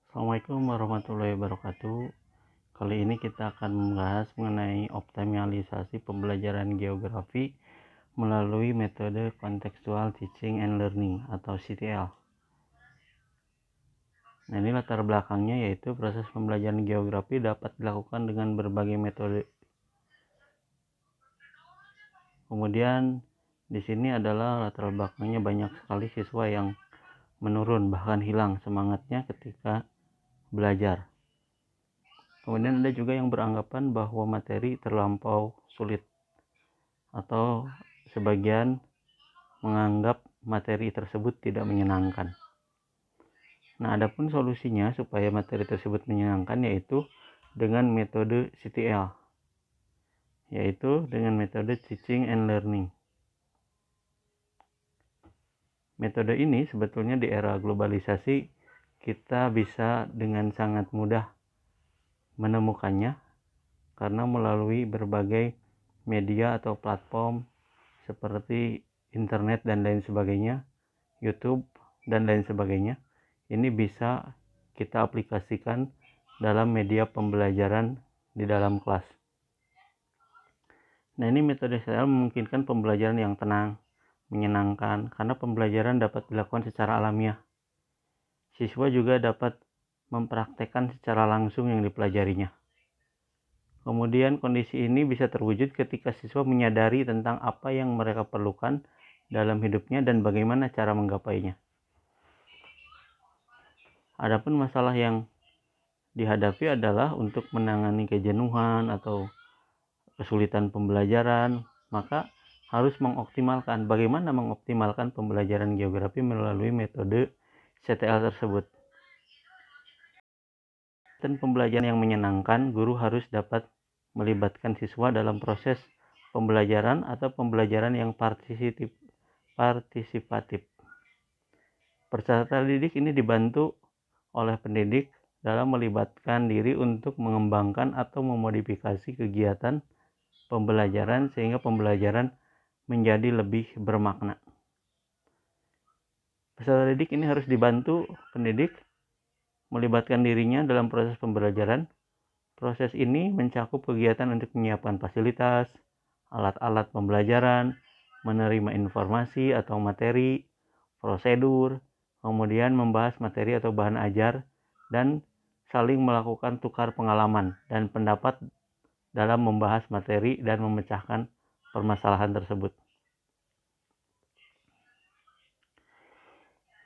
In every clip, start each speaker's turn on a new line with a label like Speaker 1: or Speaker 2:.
Speaker 1: Assalamualaikum warahmatullahi wabarakatuh. Kali ini kita akan membahas mengenai optimalisasi pembelajaran geografi melalui metode Contextual Teaching and Learning atau CTL. Nah, ini latar belakangnya, yaitu proses pembelajaran geografi dapat dilakukan dengan berbagai metode. Kemudian di sini adalah latar belakangnya, banyak sekali siswa yang menurun bahkan hilang semangatnya ketika belajar. Kemudian ada juga yang beranggapan bahwa materi terlampau sulit, atau sebagian menganggap materi tersebut tidak menyenangkan. Nah, adapun solusinya supaya materi tersebut menyenangkan yaitu dengan metode CTL, yaitu dengan metode Teaching and Learning. Metode ini sebetulnya di era globalisasi kita bisa dengan sangat mudah menemukannya karena melalui berbagai media atau platform seperti internet dan lain sebagainya, YouTube dan lain sebagainya. Ini bisa kita aplikasikan dalam media pembelajaran di dalam kelas. Nah, ini metode CTL memungkinkan pembelajaran yang tenang, menyenangkan, karena pembelajaran dapat dilakukan secara alamiah. Siswa juga dapat mempraktekkan secara langsung yang dipelajarinya. Kemudian kondisi ini bisa terwujud ketika siswa menyadari tentang apa yang mereka perlukan dalam hidupnya dan bagaimana cara menggapainya. Adapun masalah yang dihadapi adalah untuk menangani kejenuhan atau kesulitan pembelajaran, maka harus mengoptimalkan. Bagaimana mengoptimalkan pembelajaran geografi melalui metode CTL tersebut? Dan pembelajaran yang menyenangkan, guru harus dapat melibatkan siswa dalam proses pembelajaran atau pembelajaran yang partisipatif. Peserta didik ini dibantu oleh pendidik dalam melibatkan diri untuk mengembangkan atau memodifikasi kegiatan pembelajaran sehingga pembelajaran menjadi lebih bermakna. Peserta didik ini harus dibantu pendidik melibatkan dirinya dalam proses pembelajaran. Proses ini mencakup kegiatan untuk menyiapkan fasilitas, alat-alat pembelajaran, menerima informasi atau materi, prosedur, kemudian membahas materi atau bahan ajar, dan saling melakukan tukar pengalaman dan pendapat dalam membahas materi dan memecahkan permasalahan tersebut.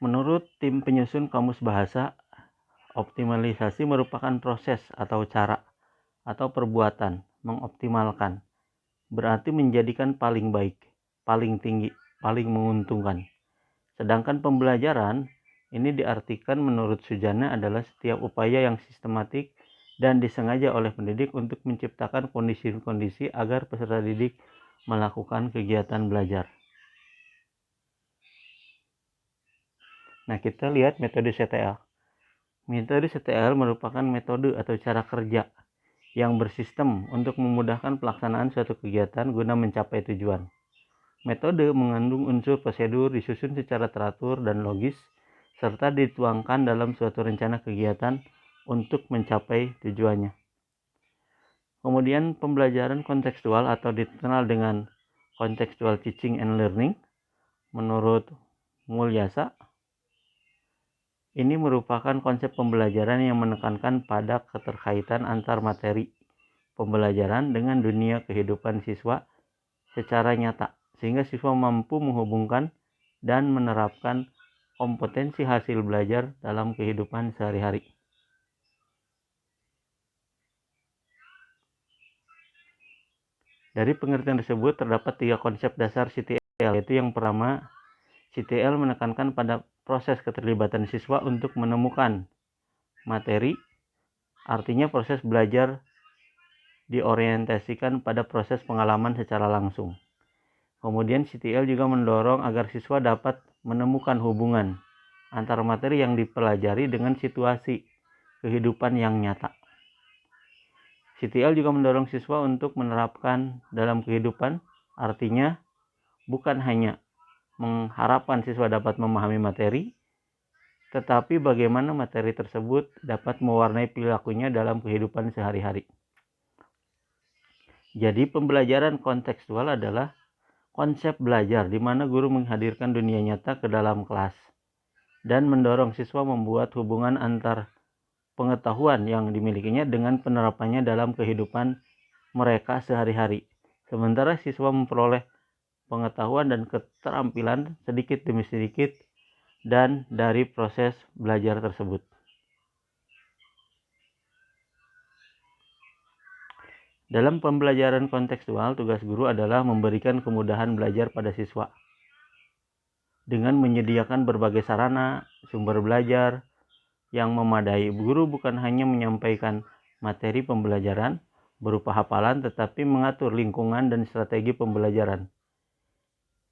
Speaker 1: Menurut tim penyusun kamus bahasa, optimalisasi merupakan proses atau cara atau perbuatan mengoptimalkan, berarti menjadikan paling baik, paling tinggi, paling menguntungkan. Sedangkan pembelajaran ini diartikan menurut Sujana adalah setiap upaya yang sistematik dan disengaja oleh pendidik untuk menciptakan kondisi-kondisi agar peserta didik melakukan kegiatan belajar. Nah, kita lihat metode CTL. Metode CTL merupakan metode atau cara kerja yang bersistem untuk memudahkan pelaksanaan suatu kegiatan guna mencapai tujuan. Metode mengandung unsur prosedur disusun secara teratur dan logis, serta dituangkan dalam suatu rencana kegiatan untuk mencapai tujuannya. Kemudian pembelajaran kontekstual atau dikenal dengan Contextual Teaching and Learning, menurut Mulyasa, ini merupakan konsep pembelajaran yang menekankan pada keterkaitan antar materi pembelajaran dengan dunia kehidupan siswa secara nyata, sehingga siswa mampu menghubungkan dan menerapkan kompetensi hasil belajar dalam kehidupan sehari-hari. Dari pengertian tersebut terdapat 3 konsep dasar CTL, yaitu yang pertama, CTL menekankan pada proses keterlibatan siswa untuk menemukan materi, artinya proses belajar diorientasikan pada proses pengalaman secara langsung. Kemudian CTL juga mendorong agar siswa dapat menemukan hubungan antara materi yang dipelajari dengan situasi kehidupan yang nyata. CTL juga mendorong siswa untuk menerapkan dalam kehidupan, artinya bukan hanya mengharapkan siswa dapat memahami materi, tetapi bagaimana materi tersebut dapat mewarnai perilakunya dalam kehidupan sehari-hari. Jadi pembelajaran kontekstual adalah konsep belajar di mana guru menghadirkan dunia nyata ke dalam kelas dan mendorong siswa membuat hubungan antar pengetahuan yang dimilikinya dengan penerapannya dalam kehidupan mereka sehari-hari. Sementara siswa memperoleh pengetahuan dan keterampilan sedikit demi sedikit dan dari proses belajar tersebut. Dalam pembelajaran kontekstual, tugas guru adalah memberikan kemudahan belajar pada siswa dengan menyediakan berbagai sarana, sumber belajar yang memadai. Guru bukan hanya menyampaikan materi pembelajaran berupa hafalan, tetapi mengatur lingkungan dan strategi pembelajaran.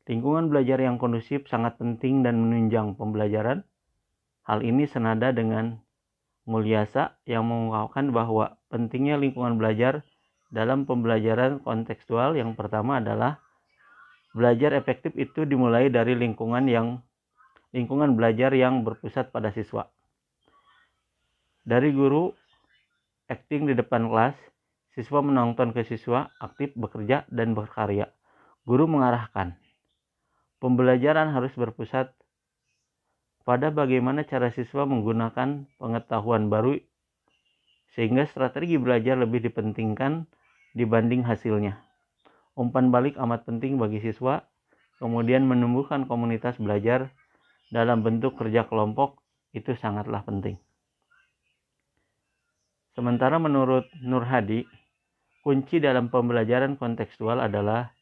Speaker 1: Lingkungan belajar yang kondusif sangat penting dan menunjang pembelajaran. Hal ini senada dengan Mulyasa yang mengungkapkan bahwa pentingnya lingkungan belajar dalam pembelajaran kontekstual. Yang pertama adalah belajar efektif itu dimulai dari lingkungan belajar yang berpusat pada siswa. Dari guru acting di depan kelas, siswa menonton ke siswa aktif bekerja dan berkarya. Guru mengarahkan. Pembelajaran harus berpusat pada bagaimana cara siswa menggunakan pengetahuan baru sehingga strategi belajar lebih dipentingkan dibanding hasilnya. Umpan balik amat penting bagi siswa, kemudian menumbuhkan komunitas belajar dalam bentuk kerja kelompok itu sangatlah penting. Sementara menurut Nur Hadi, kunci dalam pembelajaran kontekstual adalah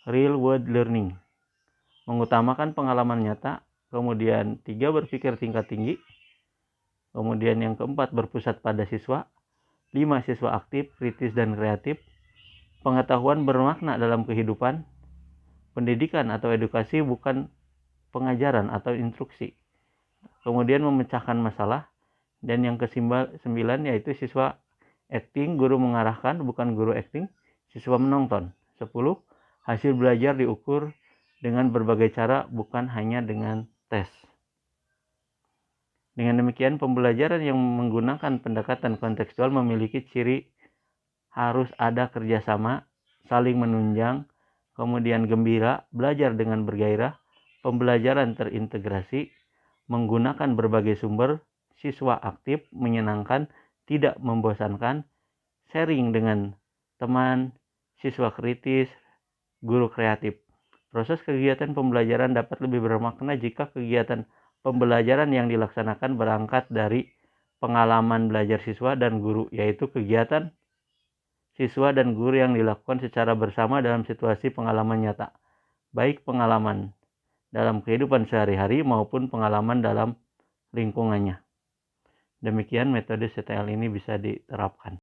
Speaker 1: real world learning, mengutamakan pengalaman nyata, kemudian 3 berpikir tingkat tinggi, kemudian yang keempat berpusat pada siswa, 5 siswa aktif, kritis dan kreatif, pengetahuan bermakna dalam kehidupan, pendidikan atau edukasi bukan pengajaran atau instruksi, kemudian memecahkan masalah, dan yang ke-9 yaitu siswa acting, guru mengarahkan bukan guru acting, siswa menonton. 10. Hasil belajar diukur dengan berbagai cara bukan hanya dengan tes. Dengan demikian, pembelajaran yang menggunakan pendekatan kontekstual memiliki ciri harus ada kerjasama, saling menunjang, kemudian gembira, belajar dengan bergairah, pembelajaran terintegrasi, menggunakan berbagai sumber, siswa aktif, menyenangkan, tidak membosankan, sharing dengan teman, siswa kritis, guru kreatif. Proses kegiatan pembelajaran dapat lebih bermakna jika kegiatan pembelajaran yang dilaksanakan berangkat dari pengalaman belajar siswa dan guru, yaitu kegiatan siswa dan guru yang dilakukan secara bersama dalam situasi pengalaman nyata, baik pengalaman dalam kehidupan sehari-hari maupun pengalaman dalam lingkungannya. Demikian metode CTL ini bisa diterapkan.